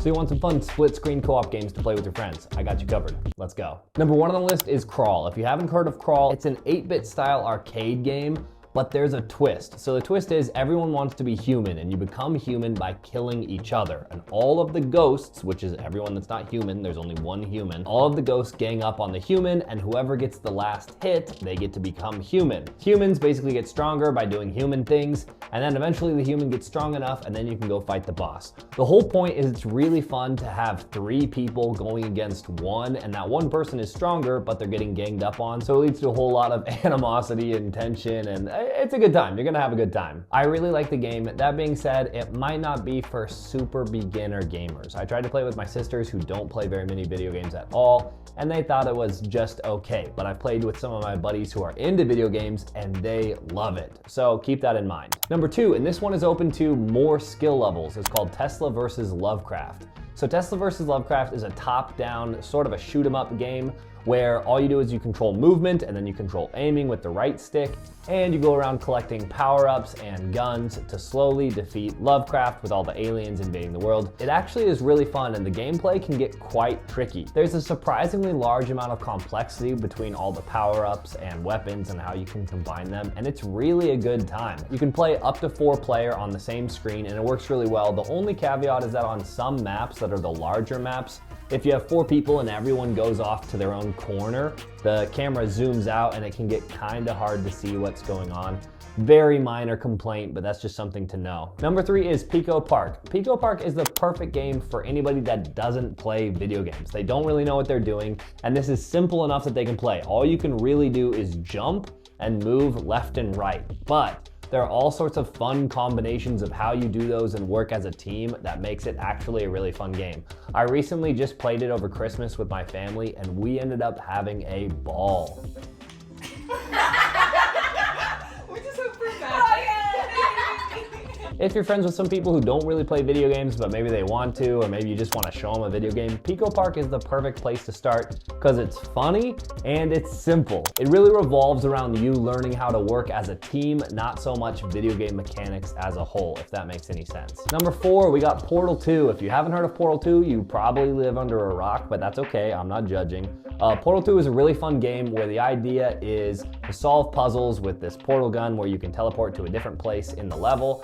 So you want some fun split-screen co-op games to play with your friends? I got you covered. Let's go. Number 1 on the list is Crawl. If you haven't heard of Crawl, it's an 8-bit style arcade game, but there's a twist. So the twist is everyone wants to be human, and you become human by killing each other. And all of the ghosts, which is everyone that's not human, there's only one human, all of the ghosts gang up on the human, and whoever gets the last hit, they get to become human. Humans basically get stronger by doing human things, and then eventually the human gets strong enough, and then you can go fight the boss. The whole point is it's really fun to have 3 people going against 1, and that one person is stronger, but they're getting ganged up on, so it leads to a whole lot of animosity and tension, and it's a good time. You're gonna have a good time. I really like the game. That being said, it might not be for super beginner gamers. I tried to play with my sisters who don't play very many video games at all, and they thought it was just okay. But I played with some of my buddies who are into video games and they love it. So keep that in mind. Number 2, and this one is open to more skill levels. It's called Tesla vs. Lovecraft. So Tesla vs. Lovecraft is a top-down, sort of a shoot-'em-up game where all you do is you control movement and then you control aiming with the right stick, and you go around collecting power-ups and guns to slowly defeat Lovecraft with all the aliens invading the world. It actually is really fun, and the gameplay can get quite tricky. There's a surprisingly large amount of complexity between all the power-ups and weapons and how you can combine them, and it's really a good time. You can play up to 4 player on the same screen, and it works really well. The only caveat is that on some maps that are the larger maps, if you have 4 people and everyone goes off to their own corner, the camera zooms out and it can get kind of hard to see what's going on. Very minor complaint, but that's just something to know. Number 3 is Pico Park. Pico Park is the perfect game for anybody that doesn't play video games. They don't really know what they're doing, and this is simple enough that they can play. All you can really do is jump and move left and right, but there are all sorts of fun combinations of how you do those and work as a team that makes it actually a really fun game. I recently just played it over Christmas with my family, and we ended up having a ball. If you're friends with some people who don't really play video games, but maybe they want to, or maybe you just want to show them a video game, Pico Park is the perfect place to start because it's funny and it's simple. It really revolves around you learning how to work as a team, not so much video game mechanics as a whole, if that makes any sense. Number 4, we got Portal 2. If you haven't heard of Portal 2, you probably live under a rock, but that's okay, I'm not judging. Portal 2 is a really fun game where the idea is to solve puzzles with this portal gun where you can teleport to a different place in the level.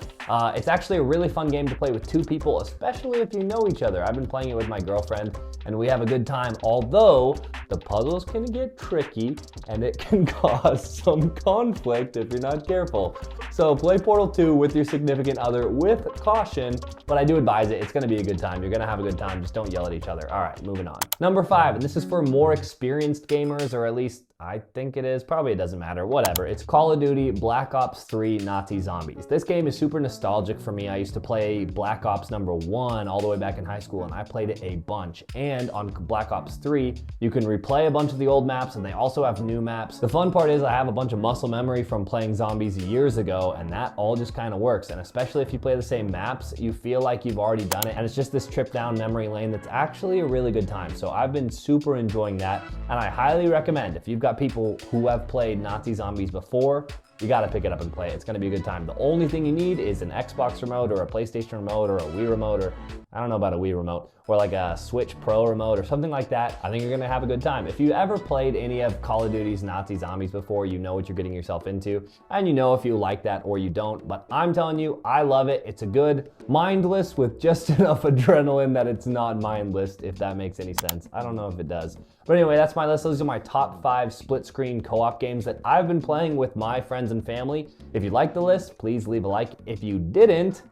It's actually a really fun game to play with 2 people, especially if you know each other. I've been playing it with my girlfriend and we have a good time, although the puzzles can get tricky and it can cause some conflict if you're not careful. So play Portal 2 with your significant other with caution, but I do advise it. It's gonna be a good time. You're gonna have a good time. Just don't yell at each other. All right, moving on. Number 5, and this is for more experienced gamers, or at least I think it is. Probably it doesn't matter, whatever. It's Call of Duty Black Ops 3 Nazi Zombies. This game is super nostalgic for me. I used to play Black Ops #1 all the way back in high school, and I played it a bunch. And on Black Ops 3, you can replay a bunch of the old maps, and they also have new maps. The fun part is I have a bunch of muscle memory from playing zombies years ago, and that all just kind of works. And especially if you play the same maps, you feel like you've already done it, and it's just this trip down memory lane that's actually a really good time. So I've been super enjoying that, and I highly recommend, if you've got people who have played Nazi Zombies before, you gotta pick it up and play it. It's gonna be a good time. The only thing you need is an Xbox remote or a PlayStation remote or a Wii remote, or I don't know about a Wii remote, or like a Switch Pro remote or something like that. I think you're gonna have a good time. If you ever played any of Call of Duty's Nazi Zombies before, you know what you're getting yourself into, and you know if you like that or you don't, but I'm telling you, I love it. It's a good mindless with just enough adrenaline that it's not mindless, if that makes any sense. I don't know if it does. But anyway, that's my list. Those are my top 5 split-screen co-op games that I've been playing with my friends and family. If you liked the list, please leave a like. If you didn't,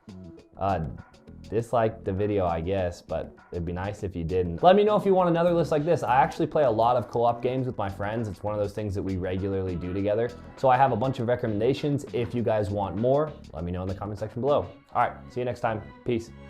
dislike the video, I guess, but it'd be nice if you didn't. Let me know if you want another list like this. I actually play a lot of co-op games with my friends. It's one of those things that we regularly do together. So I have a bunch of recommendations. If you guys want more, let me know in the comment section below. All right, see you next time. Peace.